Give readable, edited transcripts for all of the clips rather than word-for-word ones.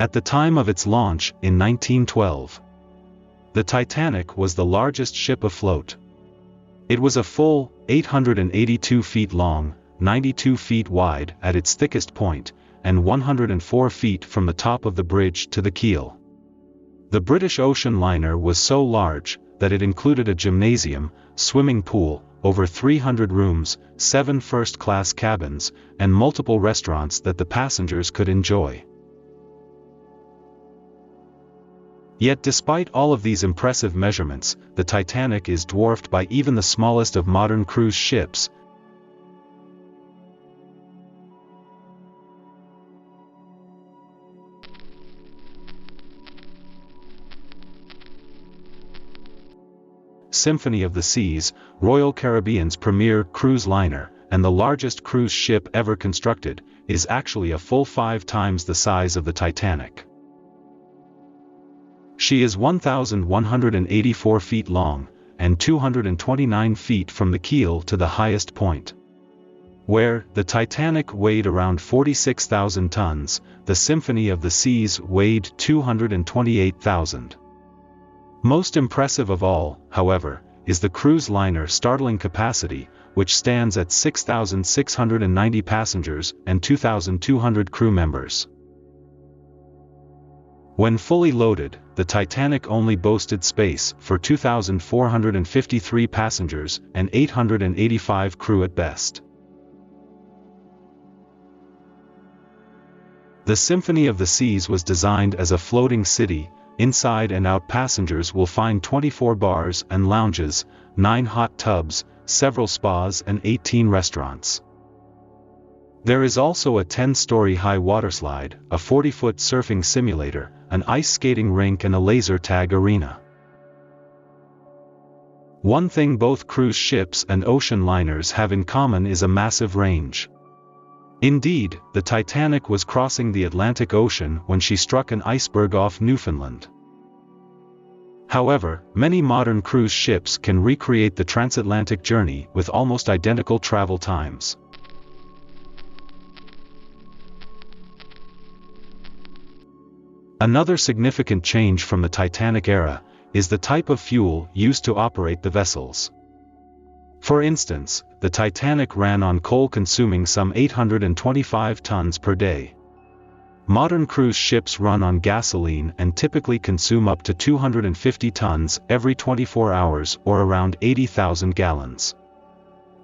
at the time of its launch in 1912. The Titanic was the largest ship afloat. It was a full 882 feet long, 92 feet wide at its thickest point, and 104 feet from the top of the bridge to the keel. The British ocean liner was so large that it included a gymnasium, swimming pool, over 300 rooms, 7 first-class cabins, and multiple restaurants that the passengers could enjoy. Yet despite all of these impressive measurements, the Titanic is dwarfed by even the smallest of modern cruise ships. Symphony of the Seas, Royal Caribbean's premier cruise liner, and the largest cruise ship ever constructed, is actually a full 5 times the size of the Titanic. She is 1,184 feet long, and 229 feet from the keel to the highest point. Where the Titanic weighed around 46,000 tons, the Symphony of the Seas weighed 228,000. Most impressive of all, however, is the cruise liner's startling capacity, which stands at 6,690 passengers and 2,200 crew members. When fully loaded, the Titanic only boasted space for 2,453 passengers and 885 crew at best. The Symphony of the Seas was designed as a floating city. Inside and out passengers will find 24 bars and lounges, 9 hot tubs, several spas and 18 restaurants. There is also a 10-story high waterslide, a 40-foot surfing simulator, an ice skating rink and a laser tag arena. One thing both cruise ships and ocean liners have in common is a massive range. Indeed, the Titanic was crossing the Atlantic Ocean when she struck an iceberg off Newfoundland. However, many modern cruise ships can recreate the transatlantic journey with almost identical travel times. Another significant change from the Titanic era is the type of fuel used to operate the vessels. For instance, the Titanic ran on coal consuming some 825 tons per day. Modern cruise ships run on gasoline and typically consume up to 250 tons every 24 hours or around 80,000 gallons.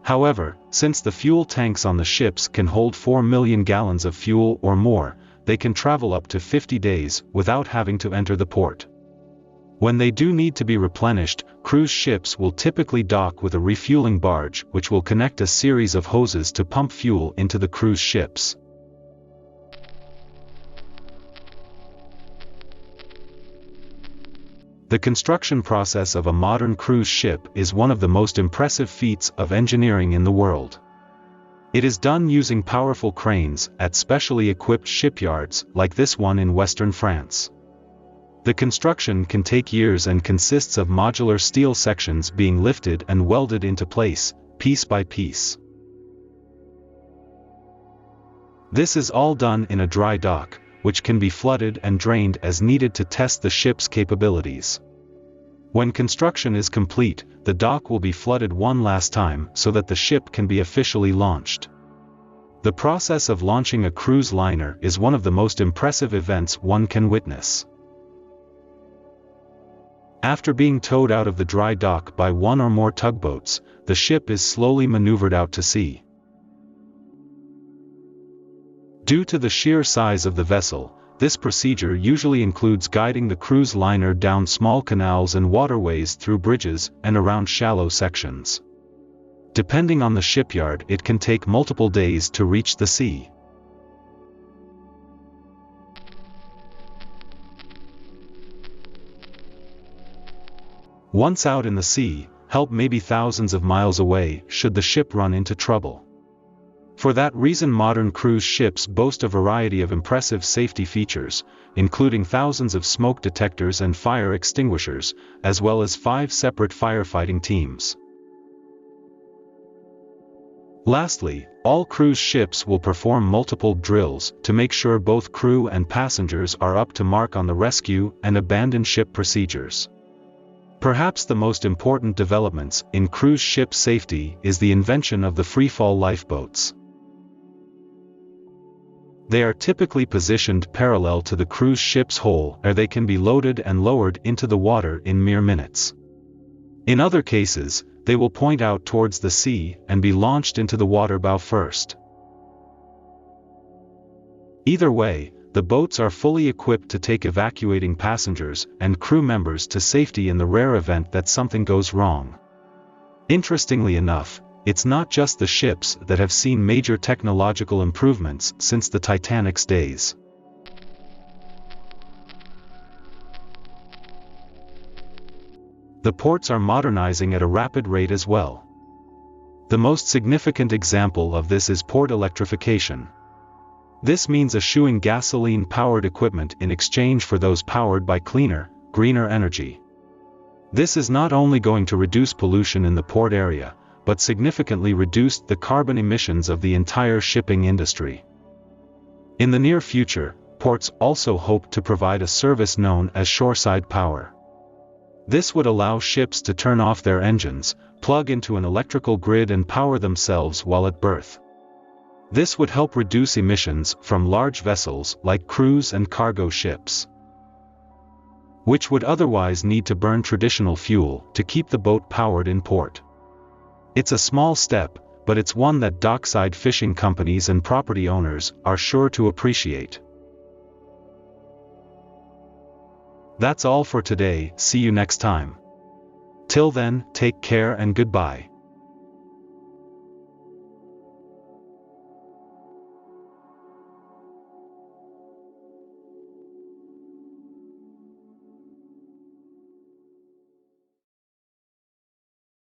However, since the fuel tanks on the ships can hold 4 million gallons of fuel or more, they can travel up to 50 days without having to enter the port. When they do need to be replenished, cruise ships will typically dock with a refueling barge which will connect a series of hoses to pump fuel into the cruise ships. The construction process of a modern cruise ship is one of the most impressive feats of engineering in the world. It is done using powerful cranes at specially equipped shipyards like this one in western France. The construction can take years and consists of modular steel sections being lifted and welded into place, piece by piece. This is all done in a dry dock, which can be flooded and drained as needed to test the ship's capabilities. When construction is complete, the dock will be flooded one last time so that the ship can be officially launched. The process of launching a cruise liner is one of the most impressive events one can witness. After being towed out of the dry dock by one or more tugboats, the ship is slowly maneuvered out to sea. Due to the sheer size of the vessel, this procedure usually includes guiding the cruise liner down small canals and waterways through bridges and around shallow sections. Depending on the shipyard, it can take multiple days to reach the sea. Once out in the sea, help may be thousands of miles away should the ship run into trouble. For that reason, modern cruise ships boast a variety of impressive safety features, including thousands of smoke detectors and fire extinguishers, as well as 5 separate firefighting teams. Lastly, all cruise ships will perform multiple drills to make sure both crew and passengers are up to mark on the rescue and abandon ship procedures. Perhaps the most important developments in cruise ship safety is the invention of the freefall lifeboats. They are typically positioned parallel to the cruise ship's hull, where they can be loaded and lowered into the water in mere minutes. In other cases, they will point out towards the sea and be launched into the water bow first. Either way, the boats are fully equipped to take evacuating passengers and crew members to safety in the rare event that something goes wrong. Interestingly enough, it's not just the ships that have seen major technological improvements since the Titanic's days. The ports are modernizing at a rapid rate as well. The most significant example of this is port electrification. This means eschewing gasoline-powered equipment in exchange for those powered by cleaner, greener energy. This is not only going to reduce pollution in the port area, but significantly reduce the carbon emissions of the entire shipping industry. In the near future, ports also hope to provide a service known as shoreside power. This would allow ships to turn off their engines, plug into an electrical grid and power themselves while at berth. This would help reduce emissions from large vessels like cruise and cargo ships, which would otherwise need to burn traditional fuel to keep the boat powered in port. It's a small step, but it's one that dockside fishing companies and property owners are sure to appreciate. That's all for today, see you next time. Till then, take care and goodbye.